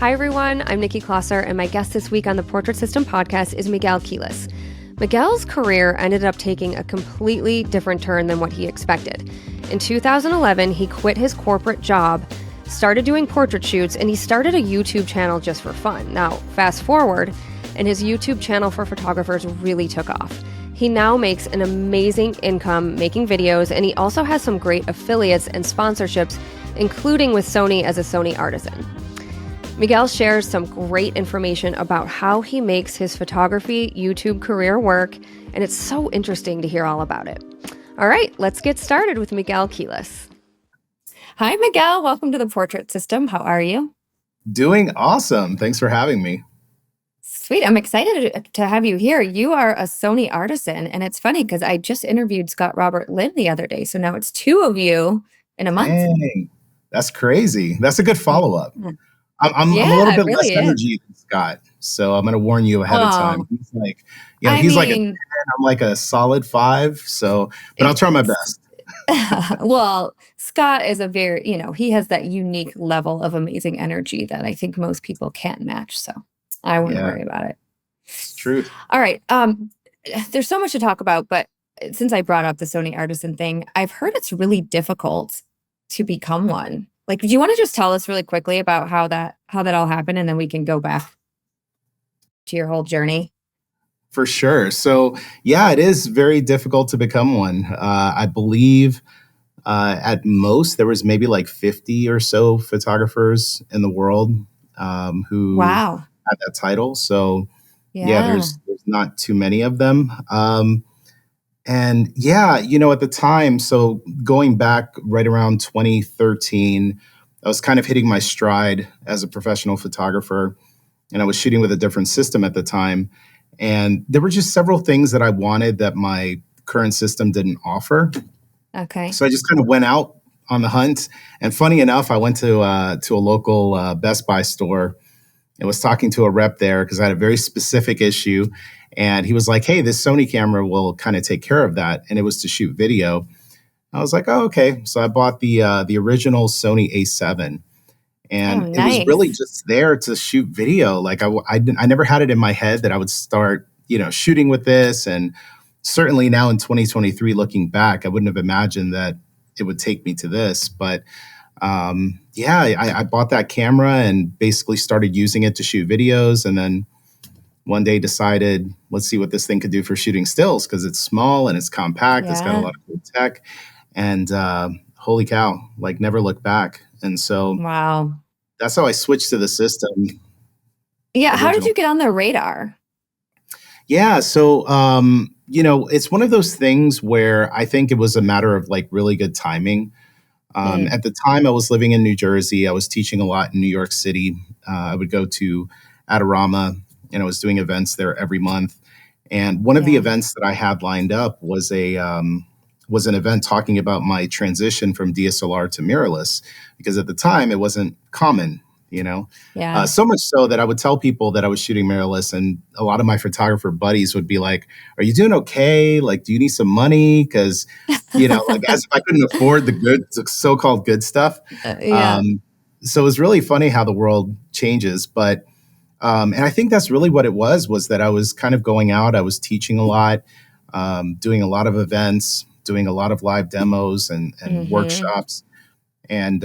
Hi, everyone. I'm Nikki Klosser, and my guest this week on the Portrait System podcast is Miguel Quiles. Miguel's career ended up taking a completely different turn than what he expected. In 2011, he quit his corporate job, started doing portrait shoots, and he started a YouTube channel just for fun. Now, fast forward, and his YouTube channel for photographers really took off. He now makes an amazing income making videos, and he also has some great affiliates and sponsorships, including with Sony as a Sony Artisan. Miguel shares some great information about how he makes his photography YouTube career work, and it's so interesting to hear all about it. All right, let's get started with Miguel Quiles. Hi, Miguel. Welcome to the Portrait System. How are you? Doing awesome. Thanks for having me. Sweet. I'm excited to have you here. You are a Sony Artisan, and it's funny because I just interviewed Scott Robert Lynn the other day, so now it's two of you in a month. Dang, that's crazy. That's a good follow-up. Yeah. I'm a Yeah, little it bit really less is. energy than Scott, so I'm going to warn you ahead of time. Oh, He's like, I he's like a 10, mean, I'm like a solid 5. So, but I'll try my it's best. well, Scott is a very, he has that unique level of amazing energy that I think most people can't match. So I wouldn't Yeah, worry about it. it's truth. All right. There's so much to talk about, but since I brought up the Sony Artisan thing, I've heard it's really difficult to become one. Like, do you want to just tell us really quickly about how that all happened, and then we can go back to your whole journey? For sure. So, yeah, it is very difficult to become one. I believe at most there was maybe like 50 or so photographers in the world who Wow. had that title. So, yeah, Yeah. there's not too many of them. And yeah, at the time, so going back right around 2013, I was kind of hitting my stride as a professional photographer, and I was shooting with a different system at the time. And there were just several things that I wanted that my current system didn't offer. Okay. So I just kind of went out on the hunt. And funny enough, I went to a local Best Buy store and was talking to a rep there because I had a very specific issue. And he was like, hey, this Sony camera will kind of take care of that. And it was to shoot video. I was like, oh, okay. So I bought the original Sony A7. Oh, And it was really nice. just there to shoot video. Like I never had it in my head that I would start, shooting with this. And certainly now in 2023, looking back, I wouldn't have imagined that it would take me to this. But yeah, I bought that camera and basically started using it to shoot videos. And then one day decided, let's see what this thing could do for shooting stills because it's small and it's compact. It's got a Yeah. lot of cool tech. And holy cow, like never look back. And so Wow. that's how I switched to the system Yeah. How did original. you get on the radar? Yeah. So, it's one of those things where I think it was a matter of like really good timing. Mm, At the time, I was living in New Jersey. I was teaching a lot in New York City. I would go to Adorama, and I was doing events there every month. And one of the yeah. events that I had lined up was was an event talking about my transition from DSLR to mirrorless, because at the time it wasn't common. Yeah. So much so that I would tell people that I was shooting mirrorless, and a lot of my photographer buddies would be like, "Are you doing okay? Like, do you need some money?" Because like as if I couldn't afford the so-called good stuff. Yeah. Um, so it was really funny how the world changes. But and I think that's really what it was that I was kind of going out. I was teaching a lot, doing a lot of events, doing a lot of live demos and Mm-hmm. workshops. And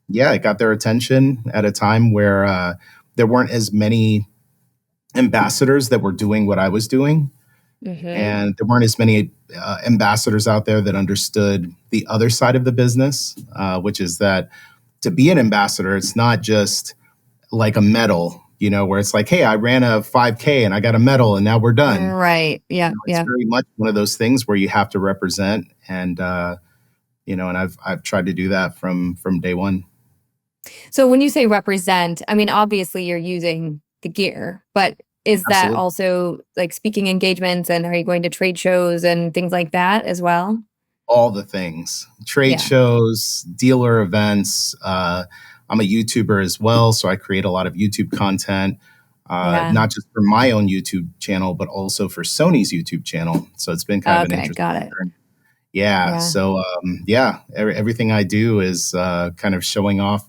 yeah, it got their attention at a time where there weren't as many ambassadors that were doing what I was doing. Mm-hmm. And there weren't as many ambassadors out there that understood the other side of the business, which is that to be an ambassador, it's not just like a medal, where it's like, hey, I ran a 5K and I got a medal and now we're done. Right. Yeah. It's Yeah. very much one of those things where you have to represent, and and I've tried to do that from day one. So when you say represent, I mean, obviously you're using the gear, but is that Absolutely. also like speaking engagements, and are you going to trade shows and things like that as well? All the things, trade Yeah. shows, dealer events. I'm a YouTuber as well, so I create a lot of YouTube content, Yeah. not just for my own YouTube channel, but also for Sony's YouTube channel. So it's been kind of an Okay. interesting Got it. journey. Yeah. Yeah. So yeah, everything I do is kind of showing off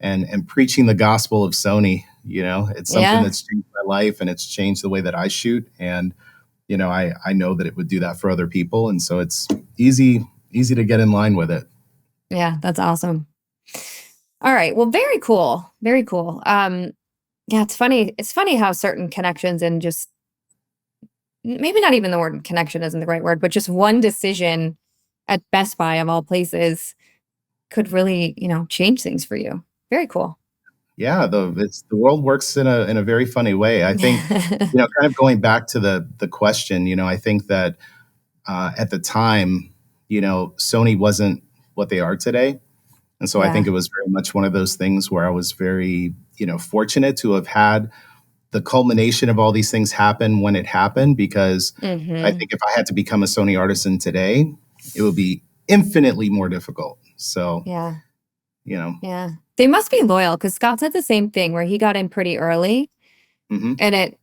and preaching the gospel of Sony. It's something Yeah. that's changed my life, and it's changed the way that I shoot. And I know that it would do that for other people, and so it's easy to get in line with it. Yeah, that's awesome. All right. Well, very cool. Very cool. Yeah, it's funny. It's funny how certain connections and just maybe not even the word connection isn't the right word, but just one decision at Best Buy of all places could really, change things for you. Very cool. Yeah, the world works in a very funny way. I think, kind of going back to the question, I think that at the time, Sony wasn't what they are today. And so I think it was very much one of those things where I was very, fortunate to have had the culmination of all these things happen when it happened, because I think if I had to become a Sony artisan today, it would be infinitely more difficult. So, Yeah. Yeah. They must be loyal, because Scott said the same thing where he got in pretty early. Mm-hmm. And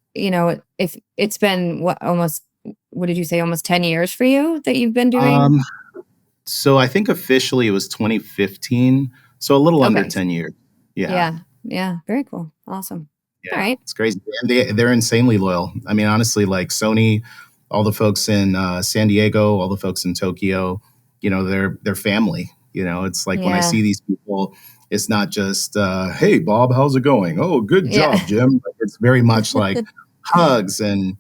if it's been what did you say, almost 10 years for you that you've been doing? So I think officially it was 2015. So a little under 10 years. Yeah. Yeah. Very cool. Awesome. Yeah. All right. It's crazy. And they're insanely loyal. I mean, honestly, like Sony, all the folks in San Diego, all the folks in Tokyo, they're family. It's like when I see these people, it's not just, hey, Bob, how's it going? Oh, good job, Jim. Like, it's very much like hugs and,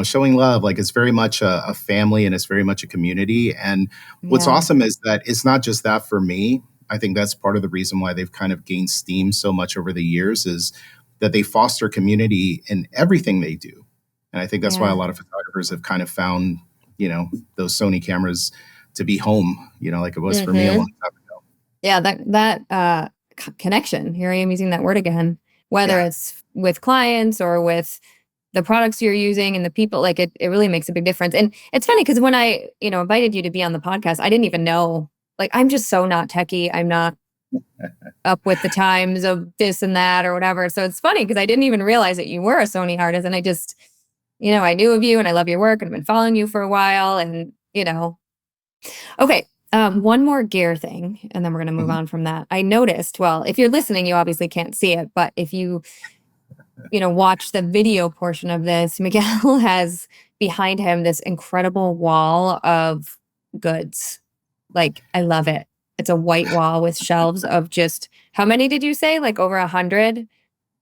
showing love. Like, it's very much a family, and it's very much a community. And what's awesome is that it's not just that for me. I think that's part of the reason why they've kind of gained steam so much over the years, is that they foster community in everything they do. And I think that's why a lot of photographers have kind of found, those Sony cameras to be home, like it was for me a long time ago. Yeah, that connection. Here I am using that word again. Whether it's with clients or with the products you're using and the people, like it really makes a big difference. And it's funny because when I, invited you to be on the podcast, I didn't even know, like, I'm just so not techie. I'm not up with the times of this and that or whatever. So it's funny because I didn't even realize that you were a Sony artist, and I just, I knew of you and I love your work and I've been following you for a while, and, Okay. One more gear thing, and then we're going to move on from that. I noticed, well, if you're listening, you obviously can't see it, but if you, watch the video portion of this, Miguel has behind him this incredible wall of goods. Like, I love it. It's a white wall with shelves of just, how many did you say? Like over 100?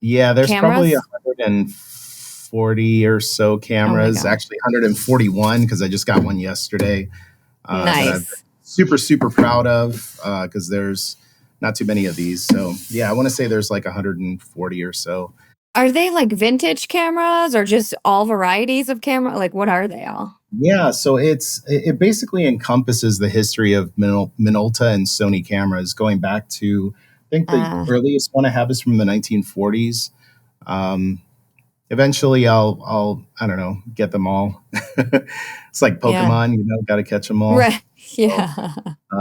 Yeah, there's cameras? Probably 140 or so cameras. Actually, 141 because I just got one yesterday. That I'm super, super proud of, because there's not too many of these. So yeah, I want to say there's like 140 or so. Are they like vintage cameras or just all varieties of camera? Like, what are they all? Yeah, so it basically encompasses the history of Minolta and Sony cameras, going back to, I think the earliest one I have is from the 1940s. Eventually I'll I don't know, get them all. It's like Pokemon, got to catch them all. Right. Yeah.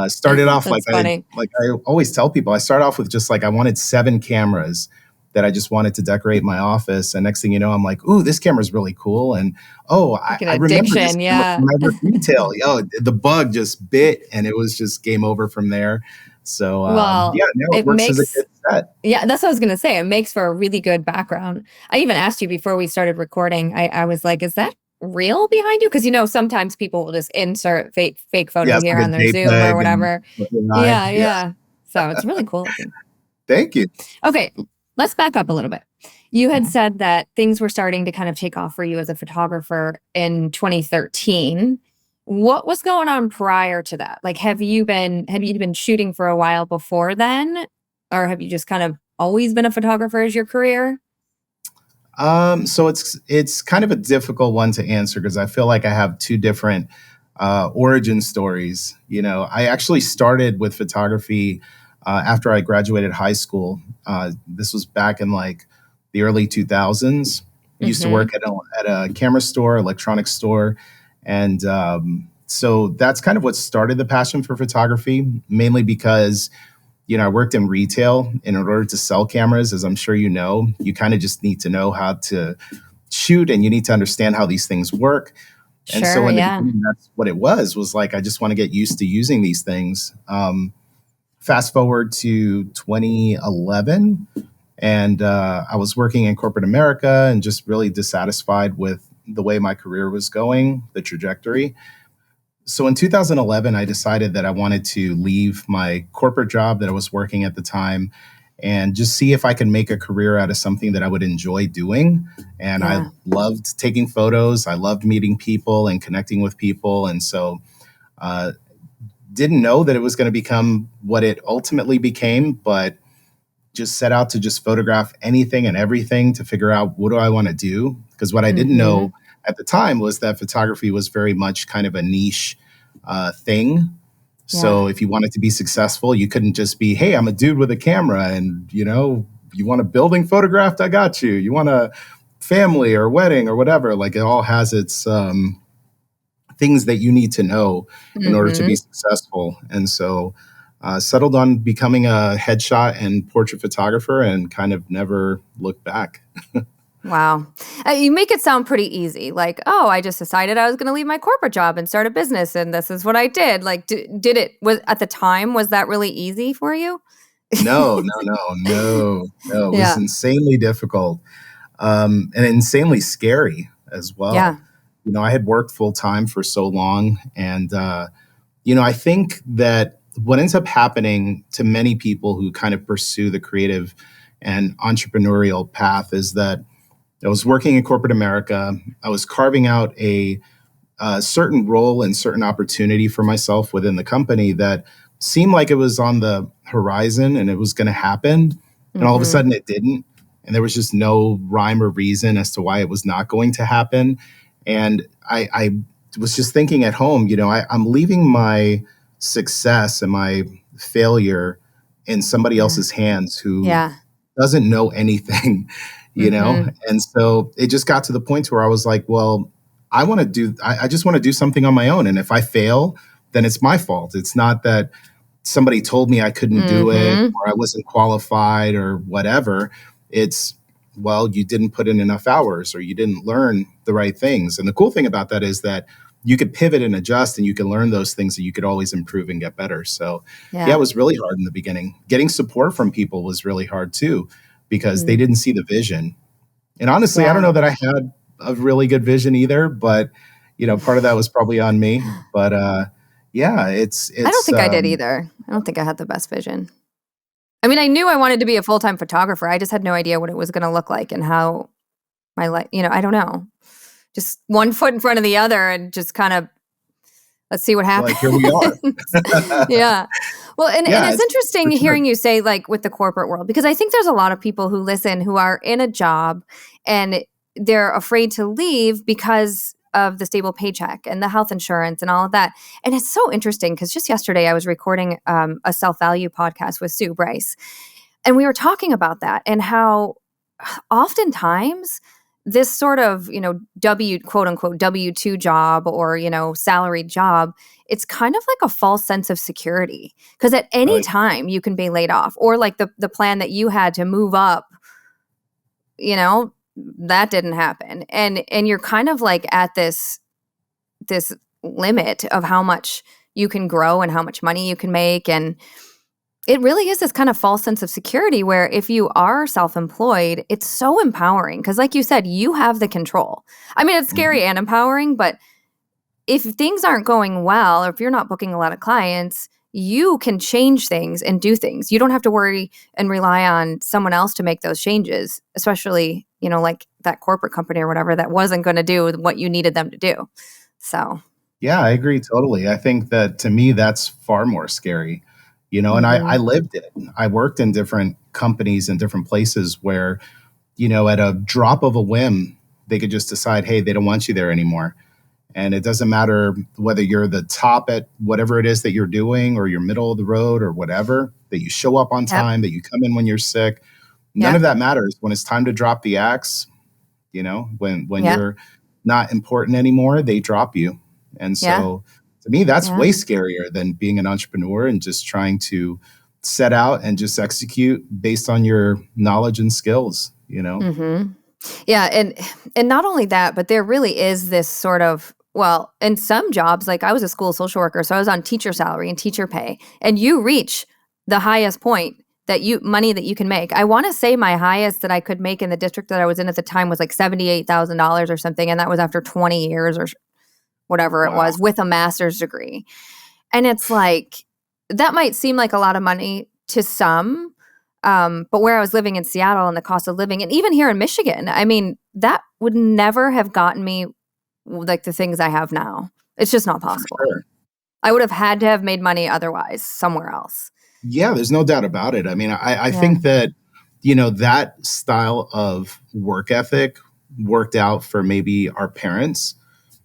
Started off like funny. I always tell people, I start off with just like, I wanted 7 cameras that I just wanted to decorate my office. And next thing you know, I'm like, ooh, this camera's really cool. And I remember this when I worked retail. The bug just bit, and it was just game over from there. So now it works as a good set. Yeah, that's what I was going to say. It makes for a really good background. I even asked you before we started recording, I was like, is that real behind you? Because, sometimes people will just insert fake photos here on their Zoom or whatever. Yeah. So it's really cool looking. Thank you. Okay, let's back up a little bit. You had said that things were starting to kind of take off for you as a photographer in 2013. What was going on prior to that? Like, have you been shooting for a while before then? Or have you just kind of always been a photographer as your career? So it's kind of a difficult one to answer, because I feel like I have 2 different origin stories. I actually started with photography after I graduated high school. This was back in like the early 2000s. I used to work at a camera store, electronics store. And so that's kind of what started the passion for photography, mainly because, I worked in retail. In order to sell cameras, as I'm sure you know, you kind of just need to know how to shoot, and you need to understand how these things work. And so in the beginning, that's what it was like, I just want to get used to using these things. fast forward to 2011, and I was working in corporate America and just really dissatisfied with the way my career was going, the trajectory. So in 2011, I decided that I wanted to leave my corporate job that I was working at the time and just see if I could make a career out of something that I would enjoy doing. And I Yeah. loved taking photos. I loved meeting people and connecting with people. And so uh, didn't know that it was going to become what it ultimately became, but just set out to just photograph anything and everything to figure out what do I want to do. Because what I didn't Mm-hmm. know at the time was that photography was very much kind of a niche thing. Yeah. So if you wanted to be successful, you couldn't just be, hey, I'm a dude with a camera and, you want a building photographed, I got you. You want a family or wedding or whatever. Like it all has its things that you need to know in order to be Mm-hmm. successful. And so settled on becoming a headshot and portrait photographer and kind of never looked back. Wow. You make it sound pretty easy. Like, oh, I just decided I was going to leave my corporate job and start a business, and this is what I did. Like, did it, was at the time, was that really easy for you? No, no, no, no, no. It was Yeah. insanely difficult and insanely scary as well. Yeah. I had worked full time for so long. And, I think that what ends up happening to many people who kind of pursue the creative and entrepreneurial path is that I was working in corporate America. I was carving out a certain role and certain opportunity for myself within the company that seemed like it was on the horizon and it was going to happen. And all of a Mm-hmm. sudden it didn't. And there was just no rhyme or reason as to why it was not going to happen. And I was just thinking at home, I'm leaving my success and my failure in somebody Yeah. else's hands who Yeah. doesn't know anything, you know? Mm-hmm. And so it just got to the point where I was like, well, I just want to do something on my own. And if I fail, then it's my fault. It's not that somebody told me I couldn't do it Mm-hmm. or I wasn't qualified or whatever. It's, well, you didn't put in enough hours or you didn't learn the right things. And the cool thing about that is that you could pivot and adjust and you can learn those things and you could always improve and get better. So yeah, it Yeah. was really hard in the beginning. Getting support from people was really hard too, because they Mm. didn't see the vision. And honestly, I don't Yeah. know that I had a really good vision either, but part of that was probably on me. But yeah, it's I don't it's think I did either. I don't think I had the best vision. I mean, I knew I wanted to be a full-time photographer. I just had no idea what it was going to look like and how my life, I don't know. Just one foot in front of the other and just kind of let's see what happens. like here we are. Yeah. Well, and Yeah, it's it's interesting for sure. hearing you say like with the corporate world because I think there's a lot of people who listen who are in a job and they're afraid to leave because of the stable paycheck and the health insurance and all of that. And it's so interesting because just yesterday I was recording a self-value podcast with Sue Bryce and we were talking about that and how oftentimes this sort of, quote unquote W-2 job or, salaried job, it's kind of like a false sense of security because at any Oh, time you can be laid off or like the plan that you had to move up, you know, that didn't happen. And you're kind of like at this limit of how much you can grow and how much money you can make and it really is this kind of false sense of security where if you are self-employed, it's so empowering because like you said, you have the control. I mean, it's mhm. scary and empowering, but if things aren't going well or if you're not booking a lot of clients, you can change things and do things. You don't have to worry and rely on someone else to make those changes, especially, like that corporate company or whatever that wasn't going to do what you needed them to do. So, Yeah, I agree totally. I think that to me, that's far more scary, and I mhm. lived it. I worked in different companies and different places where, at a drop of a whim, they could just decide, hey, they don't want you there anymore. And it doesn't matter whether you're the top at whatever it is that you're doing or you're middle of the road or whatever, that you show up on Yep. time, that you come in when you're sick. None of Yep. that matters. When it's time to drop the axe, when Yep. you're not important anymore, they drop you. And Yeah. so to me, that's Yeah. way scarier than being an entrepreneur and just trying to set out and just execute based on your knowledge and skills. Mhm. Yeah, and not only that, but there really is this sort of well, in some jobs, like I was a school social worker, so I was on teacher salary and teacher pay, and you reach the highest point money that you can make. I want to say my highest that I could make in the district that I was in at the time was like $78,000 or something. And that was after 20 years or whatever it was with a master's degree. And it's like, that might seem like a lot of money to some, but where I was living in Seattle and the cost of living, and even here in Michigan, I mean, that would never have gotten me like the things I have now. It's just not possible. Sure. I would have had to have made money otherwise somewhere else. Yeah, there's no doubt about it. I mean, I think that, you know, that style of work ethic worked out for maybe our parents.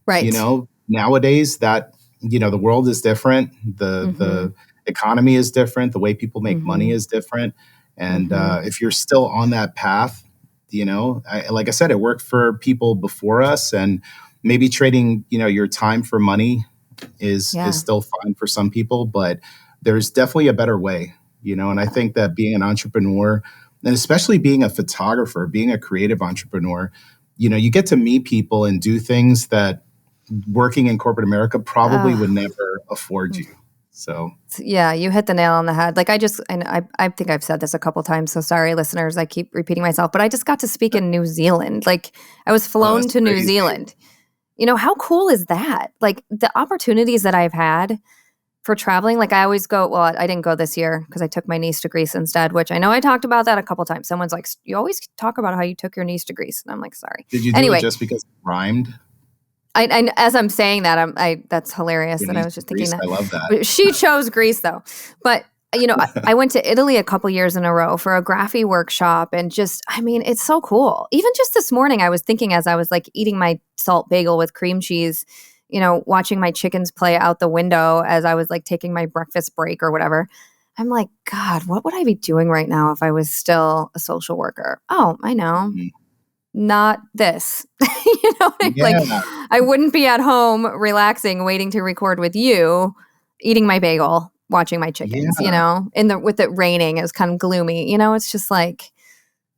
Right. You know, nowadays that, you know, the world is different. The economy is different. The way people make money is different. And if you're still on that path, you know, like I said, it worked for people before us, and maybe trading, you know, your time for money is still fine for some people, but there's definitely a better way, you know. And I think that being an entrepreneur, and especially being a photographer, being a creative entrepreneur, you know, you get to meet people and do things that working in corporate America probably would never afford you. So yeah, you hit the nail on the head. Like I think I've said this a couple times, so sorry listeners, I keep repeating myself, but I just got to speak in New Zealand. Like I was flown to New Zealand. You know, how cool is that? Like the opportunities that I've had for traveling, like I always go, well, I didn't go this year because I took my niece to Greece instead, which I know I talked about that a couple times. Someone's like, you always talk about how you took your niece to Greece. And I'm like, sorry. Did you do it just because it rhymed? I as I'm saying that, that's hilarious that I was just thinking Greece, that. I love that. She chose Greece though. But, you know, I went to Italy a couple years in a row for a graphy workshop, and just, I mean, it's so cool. Even just this morning, I was thinking as I was like eating my salt bagel with cream cheese, you know, watching my chickens play out the window as I was like taking my breakfast break or whatever. I'm like, God, what would I be doing right now if I was still a social worker? Oh, I know. Not this. You know, like I wouldn't be at home relaxing, waiting to record with you, eating my bagel, watching my chickens, you know, with it raining, it was kind of gloomy. You know, it's just like,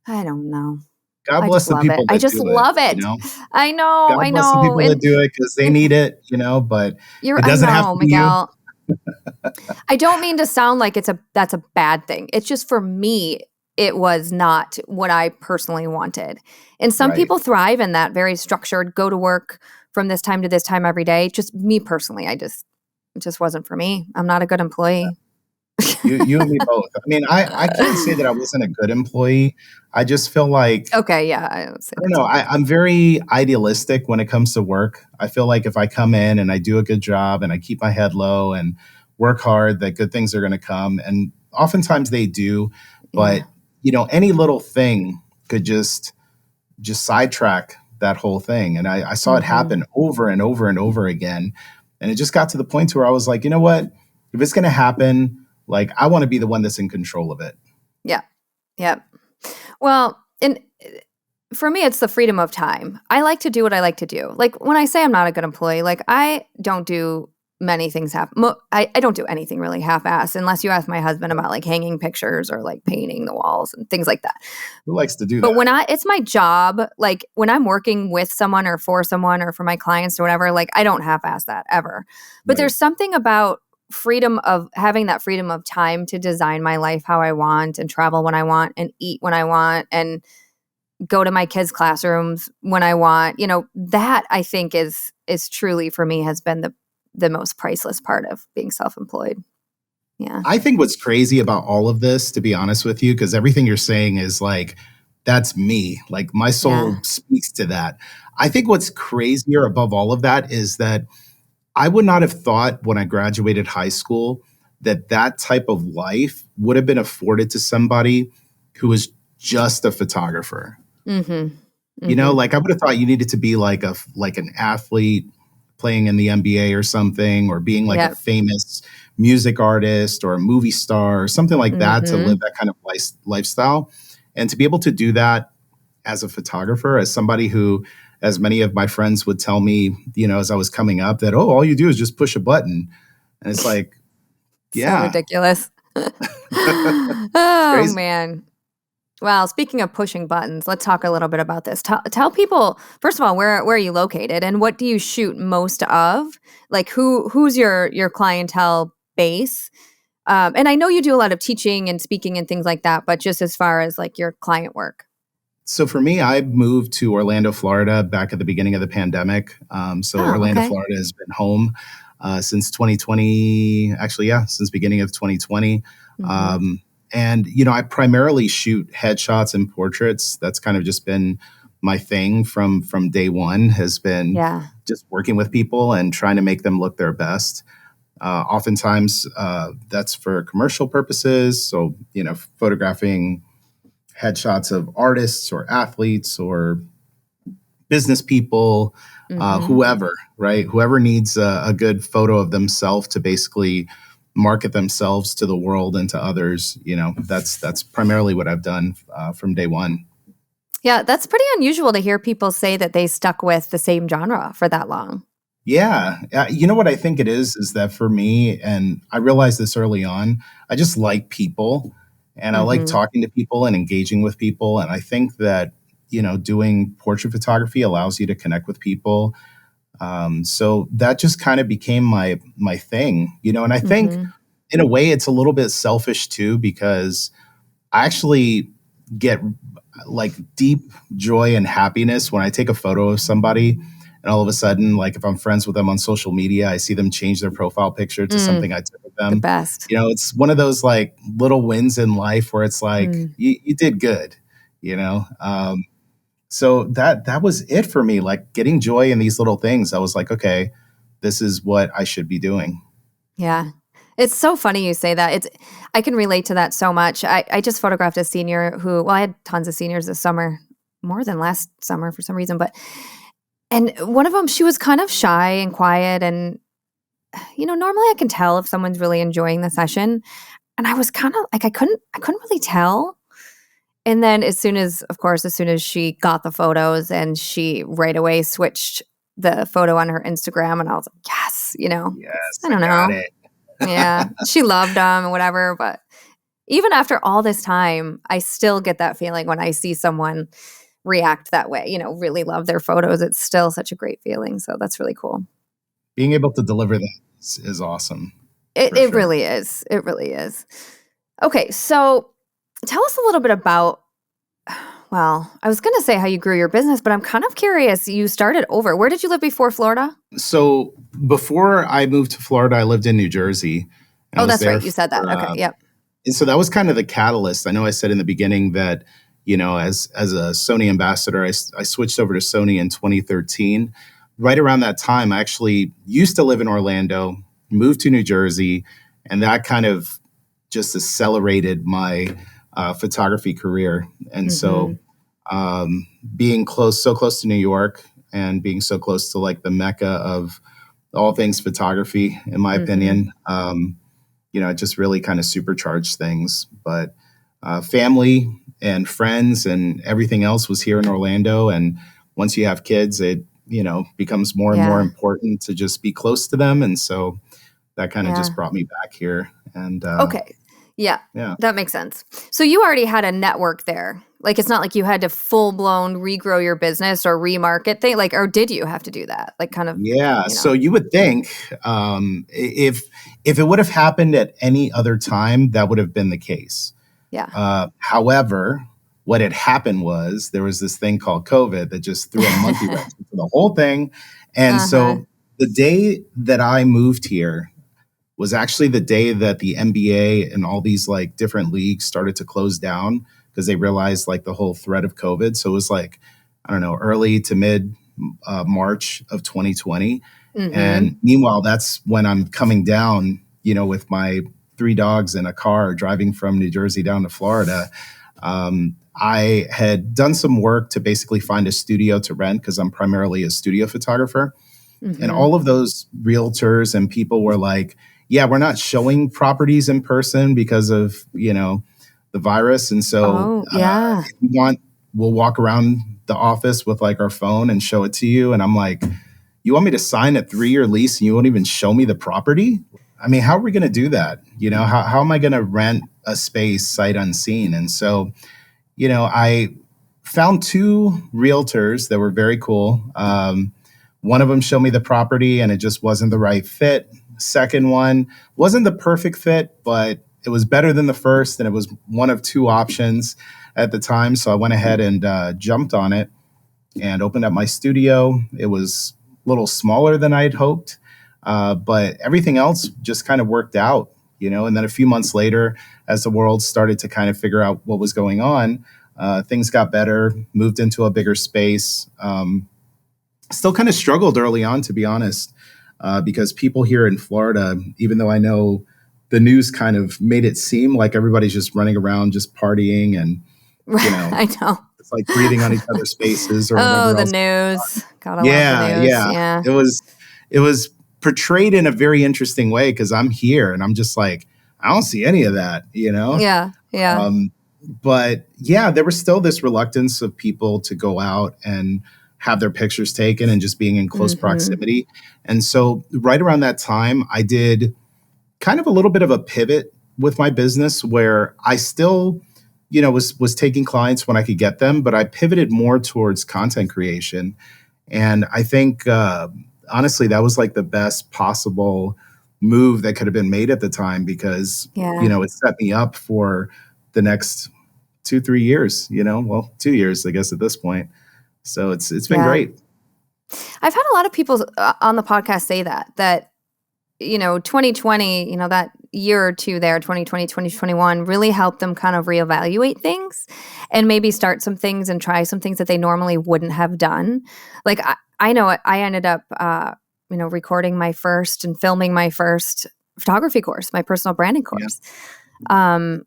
I don't know. God bless the people that I just love it. You know? I know. God bless the people that do it because they need it, you know, but it doesn't have to be Miguel. I don't mean to sound like that's a bad thing. It's just for me, it was not what I personally wanted. And some people thrive in that very structured, go to work from this time to this time every day. Just me personally, it just wasn't for me. I'm not a good employee. You and me both. I mean, I can't say that I wasn't a good employee. I just feel like okay, yeah. I don't know. I'm very idealistic when it comes to work. I feel like if I come in and I do a good job and I keep my head low and work hard, that good things are going to come. And oftentimes they do. But you know, any little thing could just sidetrack that whole thing. And I saw it happen over and over and over again. And it just got to the point where I was like, you know what? If it's going to happen, like, I want to be the one that's in control of it. Yeah. Yeah. Well, and for me, it's the freedom of time. I like to do what I like to do. Like when I say I'm not a good employee, like I don't do many things I don't do anything really half-ass unless you ask my husband about like hanging pictures or like painting the walls and things like that. Who likes to do that? But when it's my job, like when I'm working with someone or for someone or for my clients or whatever, like I don't half-ass that ever. But there's something about freedom of having that freedom of time to design my life how I want and travel when I want and eat when I want and go to my kids' classrooms when I want. You know, that I think is truly for me has been the most priceless part of being self-employed. Yeah. I think what's crazy about all of this, to be honest with you, because everything you're saying is like, that's me. Like my soul speaks to that. I think what's crazier above all of that is that I would not have thought when I graduated high school that type of life would have been afforded to somebody who was just a photographer. You know, like I would have thought you needed to be like an athlete playing in the NBA or something, or being like a famous music artist or a movie star or something like that to live that kind of lifestyle. And to be able to do that as a photographer, as somebody who, as many of my friends would tell me, you know, as I was coming up, that, oh, all you do is just push a button. And it's like, so ridiculous. Oh, man. Well, speaking of pushing buttons, let's talk a little bit about this. Tell people, first of all, where are you located and what do you shoot most of? Like who's your clientele base? And I know you do a lot of teaching and speaking and things like that, but just as far as like your client work. So for me, I moved to Orlando, Florida back at the beginning of the pandemic. So Oh, Orlando, okay. Florida has been home since 2020. Actually, yeah, since beginning of 2020. Hmm. Um, and I primarily shoot headshots and portraits. That's kind of just been my thing from day one. Has been Yeah. just working with people and trying to make them look their best. Oftentimes, that's for commercial purposes. So photographing headshots of artists or athletes or business people, Hmm. whoever, right? Whoever needs a good photo of themselves to basically market themselves to the world and to others. That's primarily what I've done from day one. Yeah, that's pretty unusual to hear people say that they stuck with the same genre for that long. Yeah. You know what I think it is that for me, and I realized this early on, I just like people and I like Hmm. talking to people and engaging with people. And I think that, doing portrait photography allows you to connect with people. So that just kind of became my thing, and I think Hmm. in a way it's a little bit selfish too, because I actually get like deep joy and happiness when I take a photo of somebody and all of a sudden, like if I'm friends with them on social media, I see them change their profile picture to something I took of The them. best. It's one of those like little wins in life where it's like Mm. you did good, you know. So that was it for me, like getting joy in these little things. I was like, okay, this is what I should be doing. Yeah. It's so funny you say that. I can relate to that so much. I just photographed a senior who, well, I had tons of seniors this summer, more than last summer for some reason, and one of them, she was kind of shy and quiet. And, normally I can tell if someone's really enjoying the session. And I was kind of like, I couldn't really tell. And then as soon as she got the photos and she right away switched the photo on her Instagram, and I was like, yes, 'cause Yes, I I don't got know. it. Yeah, she loved them and whatever, but even after all this time, I still get that feeling when I see someone react that way, really love their photos. It's still such a great feeling, so that's really cool. Being able to deliver that is awesome It for it sure. really is. It really is. Okay, so tell us a little bit about well, I was gonna say how you grew your business, but I'm kind of curious. You started over. Where did you live before Florida? So before I moved to Florida, I lived in New Jersey, and I Oh, was that's there right. You for. said that. Okay, yep. And so that was kind of the catalyst. I know I said in the beginning that as a Sony ambassador, I switched over to Sony in 2013. Right around that time, I actually used to live in Orlando, moved to New Jersey, and that kind of just accelerated my photography career. And so Mhm. being so close to New York and being so close to like the mecca of all things photography, in my Mhm. opinion, it just really kind of supercharged things. But family and friends and everything else was here in Orlando. And once you have kids, it, becomes more and more Yeah. important to just be close to them. And so that kind of just Yeah. brought me back here. And Okay. Yeah, yeah. that makes sense. So you already had a network there. Like it's not like you had to full blown regrow your business or remarket thing. Like, or did you have to do that? Like, kind of, Yeah. you know? So you would think if it would have happened at any other time, that would have been the case. Yeah. However, what had happened was there was this thing called COVID that just threw a monkey wrench into the whole thing. And Uh huh. so the day that I moved here was actually the day that the NBA and all these like different leagues started to close down because they realized like the whole threat of COVID. So it was like, I don't know, early to mid March of 2020. Mm-hmm. And meanwhile, that's when I'm coming down, with my three dogs in a car driving from New Jersey down to Florida. I had done some work to basically find a studio to rent because I'm primarily a studio photographer. And Mm-hmm. all of those realtors and people were like, yeah, we're not showing properties in person because of, the virus. And so Oh, yeah. if you want, we'll walk around the office with like our phone and show it to you. And I'm like, you want me to sign a 3-year lease and you won't even show me the property? I mean, how are we going to do that? How am I going to rent a space sight unseen? And so, I found two realtors that were very cool. One of them showed me the property and it just wasn't the right fit. Second one wasn't the perfect fit, but it was better than the first, and it was one of two options at the time. So I went ahead and jumped on it and opened up my studio. It was a little smaller than I'd hoped, but everything else just kind of worked out, And then a few months later, as the world started to kind of figure out what was going on, things got better, moved into a bigger space. Still kind of struggled early on, to be honest, because people here in Florida, even though I know the news kind of made it seem like everybody's just running around, just partying and, I know. It's like breathing on each other's faces or Oh, whatever the else. news. Gotta love the news. Yeah. It was portrayed in a very interesting way because I'm here and I'm just like, I don't see any of that, Yeah. Yeah. But yeah, there was still this reluctance of people to go out and have their pictures taken and just being in close proximity. And so right around that time, I did kind of a little bit of a pivot with my business where I still was taking clients when I could get them, but I pivoted more towards content creation. And I think, honestly, that was like the best possible move that could have been made at the time because, it set me up for the next 2-3 years, 2 years, I guess, at this point. So it's been great. I've had a lot of people on the podcast say that 2020, that year or two there, 2020, 2021, really helped them kind of reevaluate things and maybe start some things and try some things that they normally wouldn't have done. Like I know I ended up, recording my first and filming my first photography course, my personal branding course. Yeah.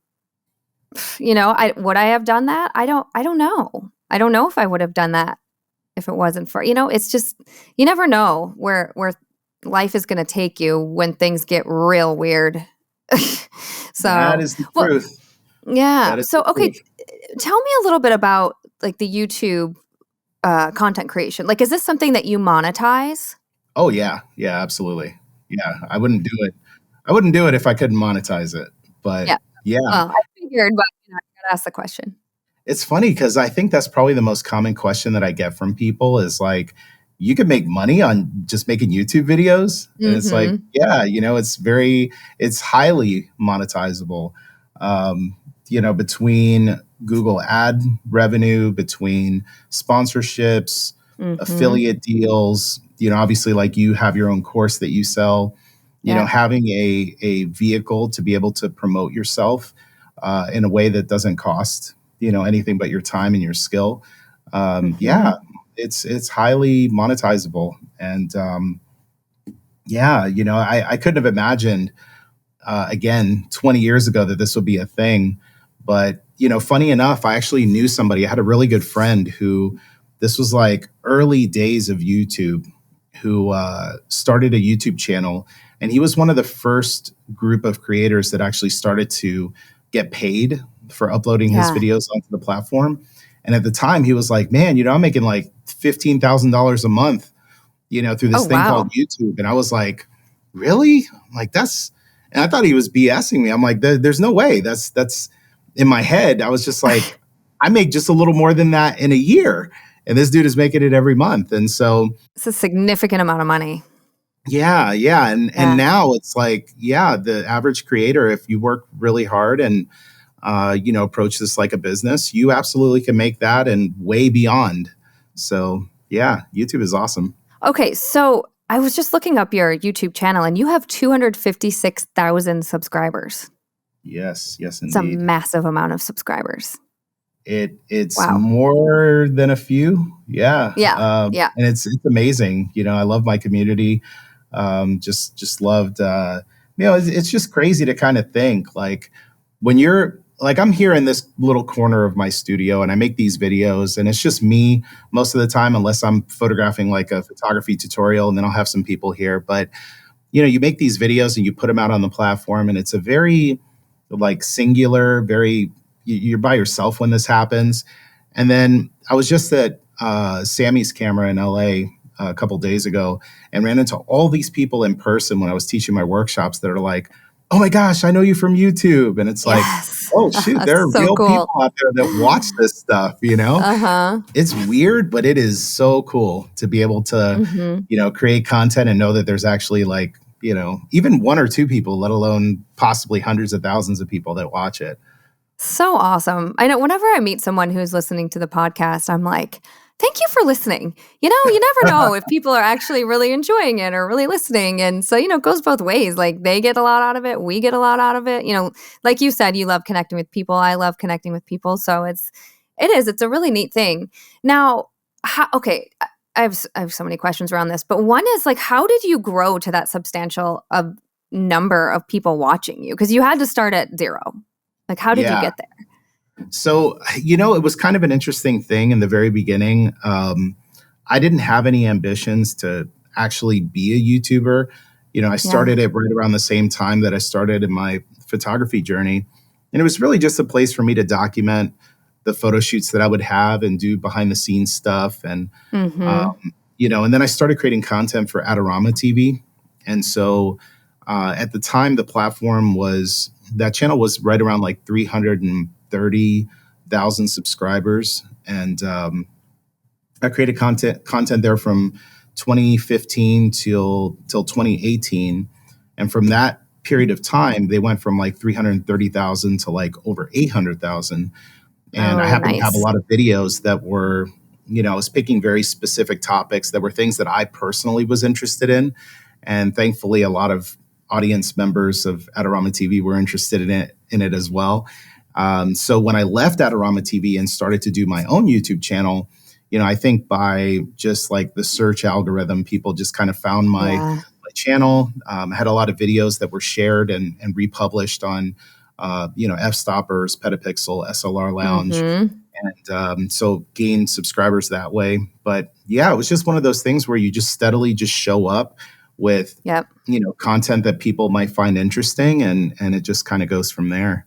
Would I have done that? I don't know. I don't know if I would have done that if it wasn't for, it's just, you never know where life is going to take you when things get real weird. So that is the truth. Yeah. So, okay. Tell me a little bit about like the YouTube content creation. Like, is this something that you monetize? Oh yeah. Yeah, absolutely. Yeah. I wouldn't do it. I wouldn't do it if I couldn't monetize it, but yeah. Well, I figured, but I gotta ask the question. It's funny because I think that's probably the most common question that I get from people is like, you could make money on just making YouTube videos. And it's like, it's highly monetizable. Between Google ad revenue, between sponsorships, affiliate deals, obviously like you have your own course that you sell, having a vehicle to be able to promote yourself in a way that doesn't cost, anything but your time and your skill. It's highly monetizable. And I couldn't have imagined, again, 20 years ago that this would be a thing. But, funny enough, I actually knew somebody. I had a really good friend who, this was like early days of YouTube, who started a YouTube channel. And he was one of the first group of creators that actually started to get paid for uploading his videos onto the platform. And at the time he was like, man, I'm making like $15,000 a month, through this thing called YouTube. And I was like, really? Like and I thought he was BSing me. I'm like, there's no way. That's in my head. I was just like, I make just a little more than that in a year. And this dude is making it every month. And so it's a significant amount of money. Yeah. And now it's like, the average creator, if you work really hard and, approach this like a business, you absolutely can make that and way beyond. So yeah, YouTube is awesome. Okay. So I was just looking up your YouTube channel and you have 256,000 subscribers. Yes, indeed. It's a massive amount of subscribers. It's more than a few. Yeah. And it's amazing. I love my community. Just loved, it's just crazy to kind of think like when you're like, I'm here in this little corner of my studio and I make these videos and it's just me most of the time, unless I'm photographing like a photography tutorial and then I'll have some people here. But, you make these videos and you put them out on the platform and it's a very like singular, you're by yourself when this happens. And then I was just at Sammy's Camera in LA a couple days ago and ran into all these people in person when I was teaching my workshops that are like, oh my gosh, I know you from YouTube. And it's like, oh shoot, there are real people out there that watch this stuff, It's weird, but it is so cool to be able to, create content and know that there's actually like even one or two people, let alone possibly hundreds of thousands of people that watch it. So awesome. I know whenever I meet someone who's listening to the podcast, I'm like, thank you for listening. You never know if people are actually really enjoying it or really listening. And so, it goes both ways. Like they get a lot out of it. We get a lot out of it. Like you said, you love connecting with people. I love connecting with people. So it's a really neat thing. Now, okay, I have so many questions around this, but one is like, how did you grow to that substantial number of people watching you? Because you had to start at zero. Like, how did you get there? So, it was kind of an interesting thing in the very beginning. I didn't have any ambitions to actually be a YouTuber. I started it right around the same time that I started in my photography journey. And it was really just a place for me to document the photo shoots that I would have and do behind the scenes stuff. And, and then I started creating content for Adorama TV. And so at the time, the platform that channel was right around like 330,000 subscribers. And I created content there from 2015 till 2018. And from that period of time, they went from like 330,000 to like over 800,000. And I happened to have a lot of videos that were, I was picking very specific topics that were things that I personally was interested in. And thankfully, a lot of audience members of Adorama TV were interested in it as well. So when I left Adorama TV and started to do my own YouTube channel, I think by just like the search algorithm, people just kind of found my channel. I had a lot of videos that were shared and republished on, F-Stoppers, Petapixel, SLR Lounge. And so gained subscribers that way. But yeah, it was just one of those things where you just steadily just show up with, content that people might find interesting. And it just kind of goes from there.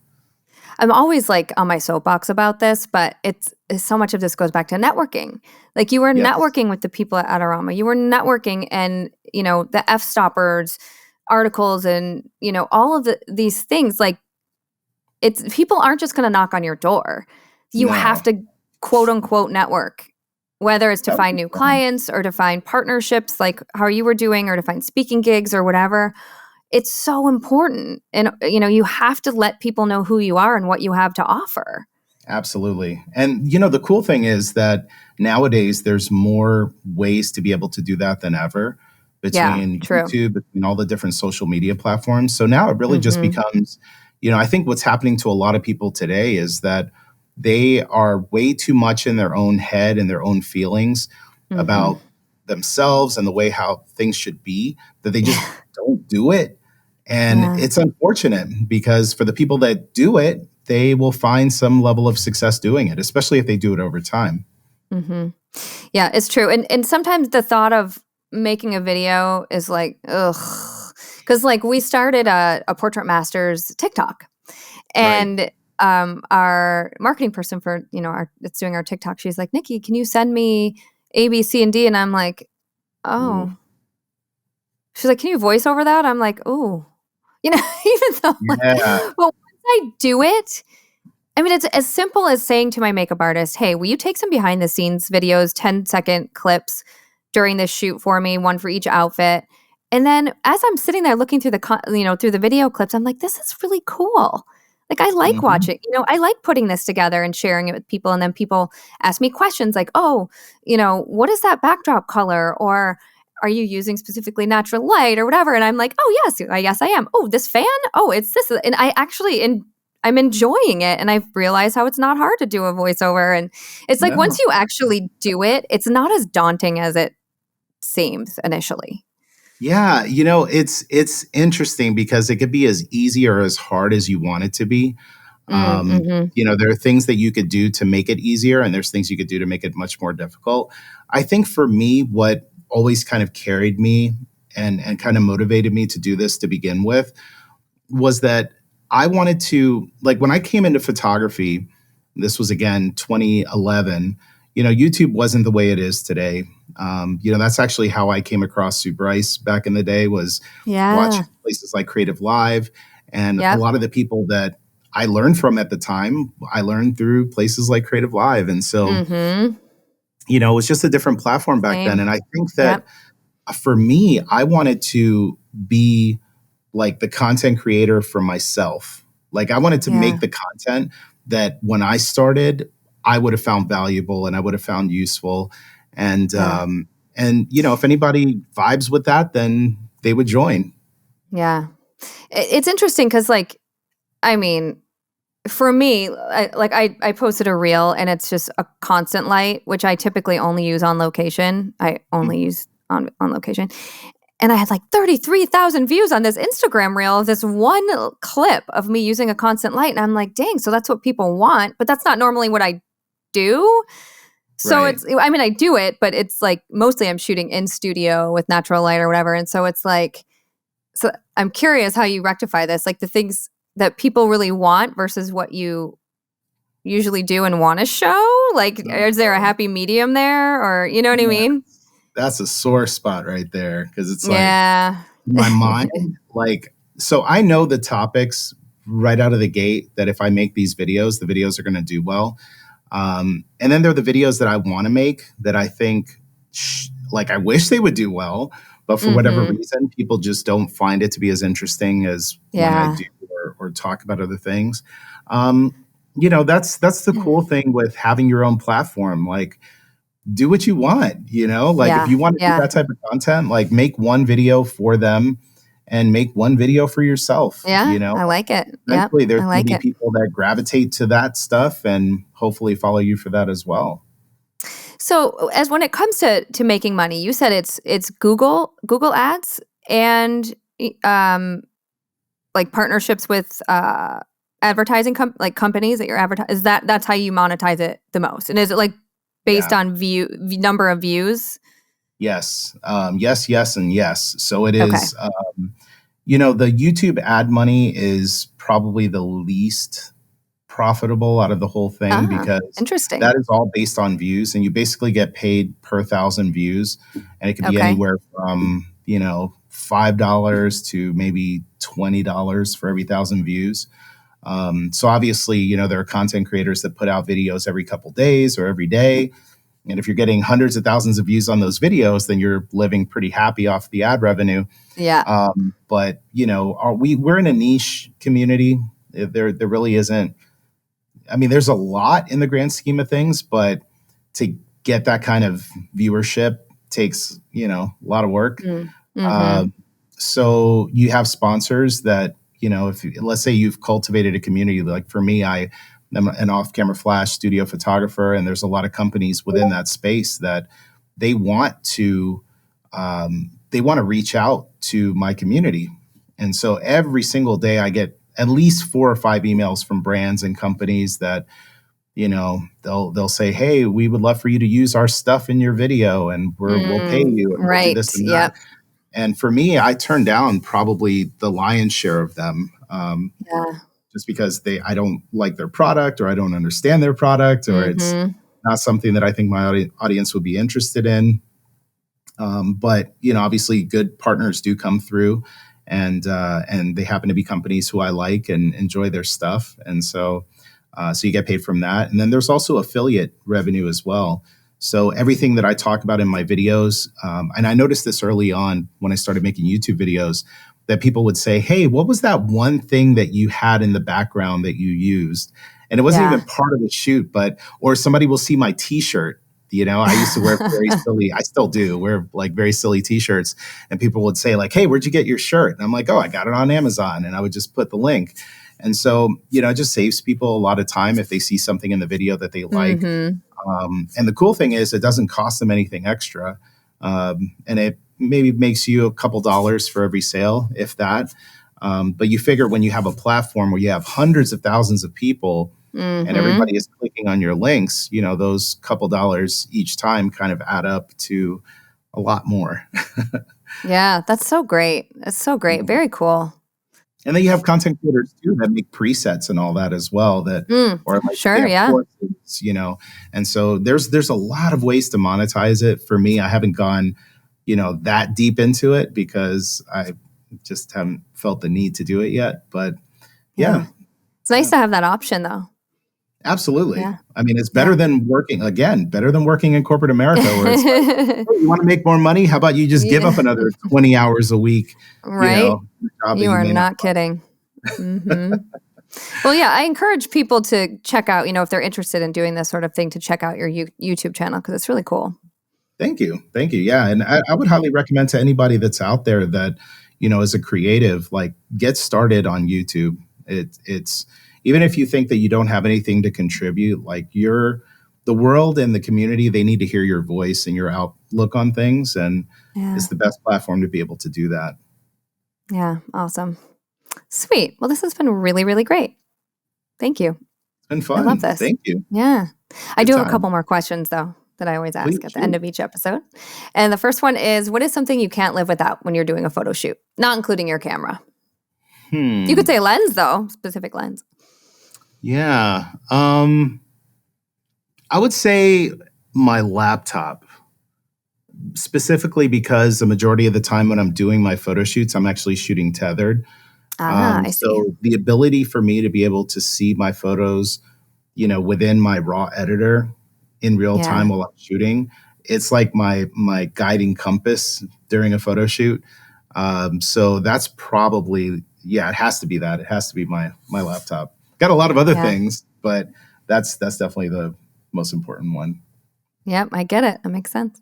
I'm always like on my soapbox about this, but it's so much of this goes back to networking. Like you were networking with the people at Adorama. You were networking and, the F-Stoppers articles and, all of these things. Like people aren't just going to knock on your door. You have to quote unquote network, whether it's to find new clients or to find partnerships like how you were doing or to find speaking gigs or whatever. It's so important. And, you have to let people know who you are and what you have to offer. Absolutely. And, the cool thing is that nowadays there's more ways to be able to do that than ever between YouTube, between all the different social media platforms. So now it really just becomes, I think what's happening to a lot of people today is that they are way too much in their own head and their own feelings about themselves and the way how things should be, that they just don't do it. And it's unfortunate because for the people that do it, they will find some level of success doing it, especially if they do it over time. Yeah, it's true. And sometimes the thought of making a video is like, ugh. Because like we started a Portrait Masters TikTok. And our marketing person for, that's doing our TikTok, she's like, Nikki, can you send me A, B, C, and D? And I'm like, oh. Ooh. She's like, can you voice over that? I'm like, oh. Even though, well, once I do it, I mean, it's as simple as saying to my makeup artist, hey, will you take some behind the scenes videos, 10-second clips during this shoot for me, one for each outfit. And then as I'm sitting there looking through through the video clips, I'm like, this is really cool. Like, I like watching, I like putting this together and sharing it with people. And then people ask me questions like, oh, what is that backdrop color? Or are you using specifically natural light or whatever? And I'm like, oh, yes, I am. Oh, this fan? Oh, it's this. And I actually, I'm enjoying it. And I've realized how it's not hard to do a voiceover. And it's like, once you actually do it, it's not as daunting as it seems initially. Yeah, it's interesting because it could be as easy or as hard as you want it to be. There are things that you could do to make it easier, and there's things you could do to make it much more difficult. I think for me, what always kind of carried me and kind of motivated me to do this to begin with was that I wanted to, like when I came into photography, this was again 2011, YouTube wasn't the way it is today. That's actually how I came across Sue Bryce back in the day, was watching places like Creative Live. And a lot of the people that I learned from at the time, I learned through places like Creative Live. And so, it was just a different platform back then. And I think that for me, I wanted to be like the content creator for myself. Like I wanted to make the content that when I started, I would have found valuable and I would have found useful. And if anybody vibes with that, then they would join. Yeah. It's interesting because for me, I posted a reel and it's just a constant light, which I typically only use on location. I only use on location. And I had like 33,000 views on this Instagram reel of this one clip of me using a constant light. And I'm like, dang, so that's what people want. But that's not normally what I do. So I do it, but it's like mostly I'm shooting in studio with natural light or whatever. And so it's like, so I'm curious how you rectify this, like the things that people really want versus what you usually do and want to show. Like, is there a happy medium there, or you know what I mean? That's a sore spot right there, because it's like my mind, like, so I know the topics right out of the gate that if I make these videos, the videos are going to do well. And then there are the videos that I want to make that I think, I wish they would do well, but for whatever reason, people just don't find it to be as interesting as when I do or talk about other things. That's the cool thing with having your own platform. Like, do what you want, if you want to do that type of content, like make one video for them and make one video for yourself. I like it. Eventually there's going to be people that gravitate to that stuff and hopefully follow you for that as well. So as when it comes to making money, you said it's Google ads and like partnerships with advertising companies that you're advertising. That's how you monetize it the most? And is it like based on number of views? Yes. Yes, and yes. So it is, the YouTube ad money is probably the least profitable out of the whole thing because that is all based on views, and you basically get paid per 1,000 views, and it can be anywhere from, $5 to maybe $20 for every 1,000 views. So obviously, there are content creators that put out videos every couple days or every day. And if you're getting hundreds of thousands of views on those videos, then you're living pretty happy off the ad revenue. Yeah. But we're in a niche community. There really isn't. I mean, there's a lot in the grand scheme of things, but to get that kind of viewership takes, a lot of work. So you have sponsors that, if let's say you've cultivated a community, like for me, I'm an off-camera flash studio photographer, and there's a lot of companies within that space that they want to reach out to my community. And so every single day I get at least 4 or 5 emails from brands and companies that, they'll say, hey, we would love for you to use our stuff in your video, and we'll pay you, and we'll do this and that. And for me, I turn down probably the lion's share of them, just because I don't like their product, or I don't understand their product, or it's not something that I think my audience would be interested in. But obviously, good partners do come through, and they happen to be companies who I like and enjoy their stuff, and so you get paid from that. And then there's also affiliate revenue as well. So everything that I talk about in my videos, and I noticed this early on when I started making YouTube videos, that people would say, hey, what was that one thing that you had in the background that you used? And it wasn't even part of the shoot, or somebody will see my t-shirt. I used to wear very silly, I still do wear like very silly t-shirts, and people would say like, hey, where'd you get your shirt? And I'm like, oh, I got it on Amazon. And I would just put the link. And so, it just saves people a lot of time if they see something in the video that they like. And the cool thing is it doesn't cost them anything extra. And it maybe makes you a couple dollars for every sale, if that. But you figure when you have a platform where you have hundreds of thousands of people and everybody is clicking on your links, those couple dollars each time kind of add up to a lot more. Yeah, that's so great. That's so great. Very cool. And then you have content creators too that make presets and all that as well. Courses, And so there's a lot of ways to monetize it. For me, I haven't gone, that deep into it because I just haven't felt the need to do it yet. But yeah, it's nice to have that option, though. Absolutely. Yeah. I mean, it's Yeah. better than working in corporate America where it's like, oh, you want to make more money? How about you just give up Yeah. another 20 hours a week, Right? a job that You you are may not not kidding. Hmm. Well, yeah, I encourage people to check out, if they're interested in doing this sort of thing, to check out your YouTube channel because it's really cool. Thank you. Thank you. Yeah. And I would highly recommend to anybody that's out there that, is a creative, like get started on YouTube. It's even if you think that you don't have anything to contribute, like the world and the community, they need to hear your voice and your outlook on things. And Yeah. it's the best platform to be able to do that. Yeah. Awesome. Sweet. Well, this has been really, really great. Thank you. It's been I love fun. this. Thank you. Yeah. I Good do have a time. couple more questions, though, that I always ask Please at the end shoot. of each episode. And the first one is, what is something you can't live without when you're doing a photo shoot, not including your camera? You could say lens, though, specific lens. Yeah. I would say my laptop, specifically because the majority of the time when I'm doing my photo shoots, I'm actually shooting tethered. I see. So the ability for me to be able to see my photos, within my raw editor in real Yeah. time while I'm shooting, it's like my guiding compass during a photo shoot. So that's probably, it has to be that. It has to be my laptop. Got a lot of other Yeah. things, but that's definitely the most important one. Yep, I get it. That makes sense.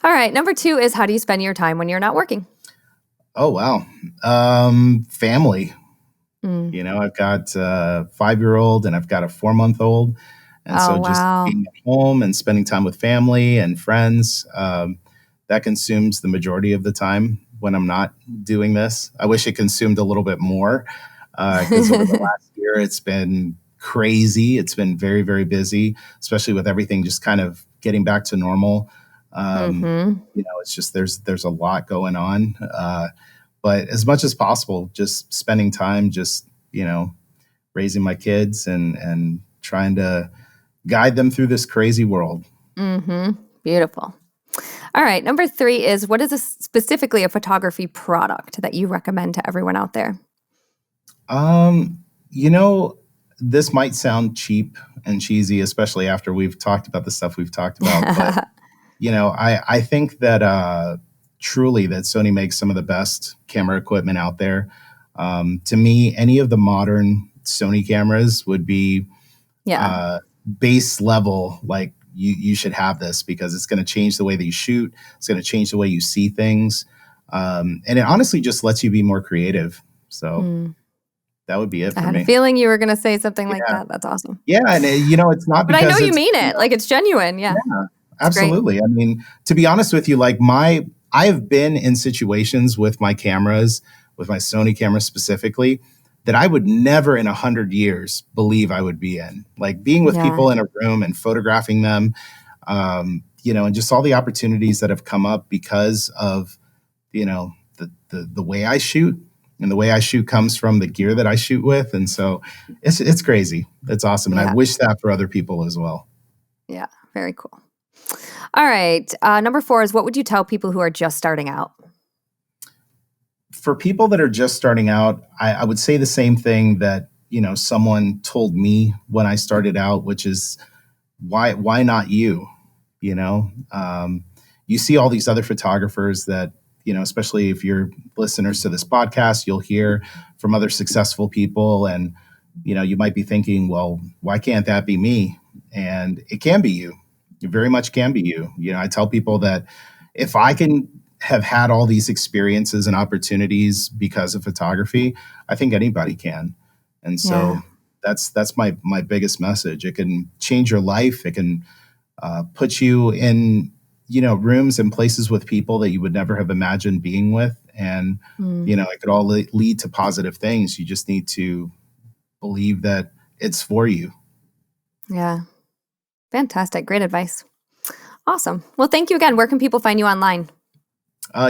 All right. Number 2 is, how do you spend your time when you're not working? Oh, wow. Family. Mm. I've got a 5-year-old and I've got a 4-month-old. And Oh, so just wow. being at home and spending time with family and friends, that consumes the majority of the time when I'm not doing this. I wish it consumed a little bit more because over the last year, it's been crazy. It's been very, very busy, especially with everything just kind of getting back to normal. Mm-hmm. It's just there's a lot going on. But as much as possible, just spending time, just, raising my kids and trying to guide them through this crazy world. Mm-hmm. Beautiful. All right. Number 3 is, what is specifically a photography product that you recommend to everyone out there? You know, this might sound cheap and cheesy, especially after we've talked about the stuff we've talked about, but I think that truly that Sony makes some of the best camera equipment out there. To me, any of the modern Sony cameras would be Yeah. base level. Like you should have this because it's going to change the way that you shoot. It's going to change the way you see things, and it honestly just lets you be more creative. So Mm. that would be it I for had a me. feeling you were going to say something like Yeah, that. That's awesome. yeah, and it's not But I know because you it's mean it. Like, it's genuine. Yeah. yeah, It's great. absolutely. I mean, to be honest with you, like I have been in situations with my cameras, with my Sony camera specifically, that I would never in 100 years believe I would be in. Like being with Yeah. people in a room and photographing them, and just all the opportunities that have come up because of, the way I shoot. And the way I shoot comes from the gear that I shoot with. And so it's crazy. It's awesome. And I Yeah. wish that for other people as well. Yeah. Very cool. All right. Number 4 is, what would you tell people who are just starting out? For people that are just starting out, I would say the same thing that, someone told me when I started out, which is why not you? You see all these other photographers that, especially if you're listeners to this podcast, you'll hear from other successful people. And, you might be thinking, well, why can't that be me? And it can be you. It very much can be you. I tell people that if I can have had all these experiences and opportunities because of photography, I think anybody can. And so Yeah. that's my biggest message. It can change your life. It can put you in, rooms and places with people that you would never have imagined being with. And, Mm. it could all lead to positive things. You just need to believe that it's for you. Yeah. Fantastic. Great advice. Awesome. Well, thank you again. Where can people find you online?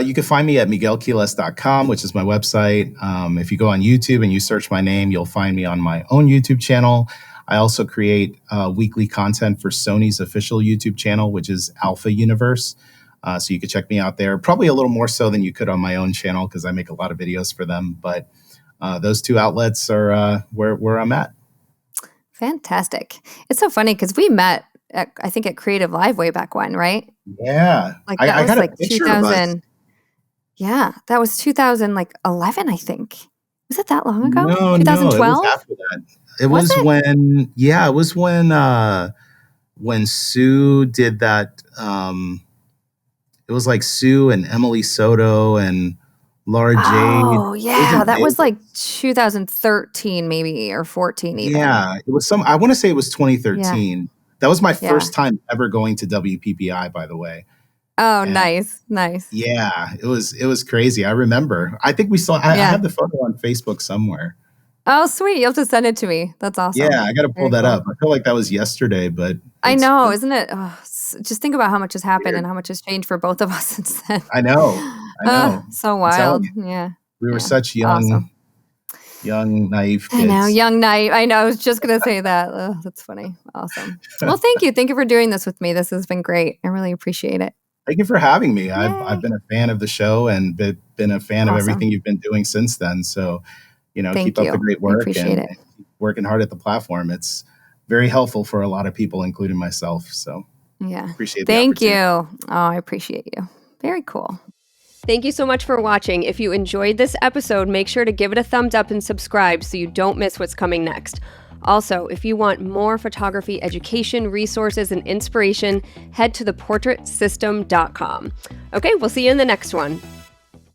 You can find me at miguelquiles.com, which is my website. If you go on YouTube and you search my name, you'll find me on my own YouTube channel. I also create weekly content for Sony's official YouTube channel, which is Alpha Universe. So you could check me out there, probably a little more so than you could on my own channel because I make a lot of videos for them. But those two outlets are where I'm at. Fantastic. It's so funny because we met, I think, at Creative Live way back when, right? Yeah. Like I that was got a like picture of us. 2000. Yeah, that was 2011, I think. Was it that long ago? No, it was 2012? after that. It Was was it? when Sue did that. It was like Sue and Emily Soto and Laura Jade. Oh, It was yeah, in that was Vegas. like 2013 maybe, or 14 even. Yeah, it was I want to say it was Yeah, 2013. That was my yeah. first time ever going to WPPI, by the way. Oh, And nice, nice. yeah, it was crazy. I remember. I think we saw. I Yeah. have the photo on Facebook somewhere. Oh, sweet. You'll have to send it to me. That's Yeah, awesome. I got to pull Very that cool. up. I feel like that was yesterday, but I it's know, been isn't it? Oh, just think about how much has happened weird. and how much has changed for both of us since then. I know. I know. So I'm telling wild. you, Yeah, we were yeah. such Awesome. young, naive I know, kids. young night. I know. I was just gonna say that. Oh, that's funny. Awesome. Well, thank you. Thank you for doing this with me. This has been great. I really appreciate it. Thank you for having me. I've Yay. been a fan of the show and been a fan of Awesome. everything you've been doing since then. So, keep Thank up the you. great I work appreciate and it. keep working hard at the platform. It's very helpful for a lot of people, including myself. So, Yeah. appreciate the Thank you. opportunity. Oh, I appreciate you. Very cool. Thank you so much for watching. If you enjoyed this episode, make sure to give it a thumbs up and subscribe so you don't miss what's coming next. Also, if you want more photography education, resources, and inspiration, head to theportraitsystem.com. Okay, we'll see you in the next one.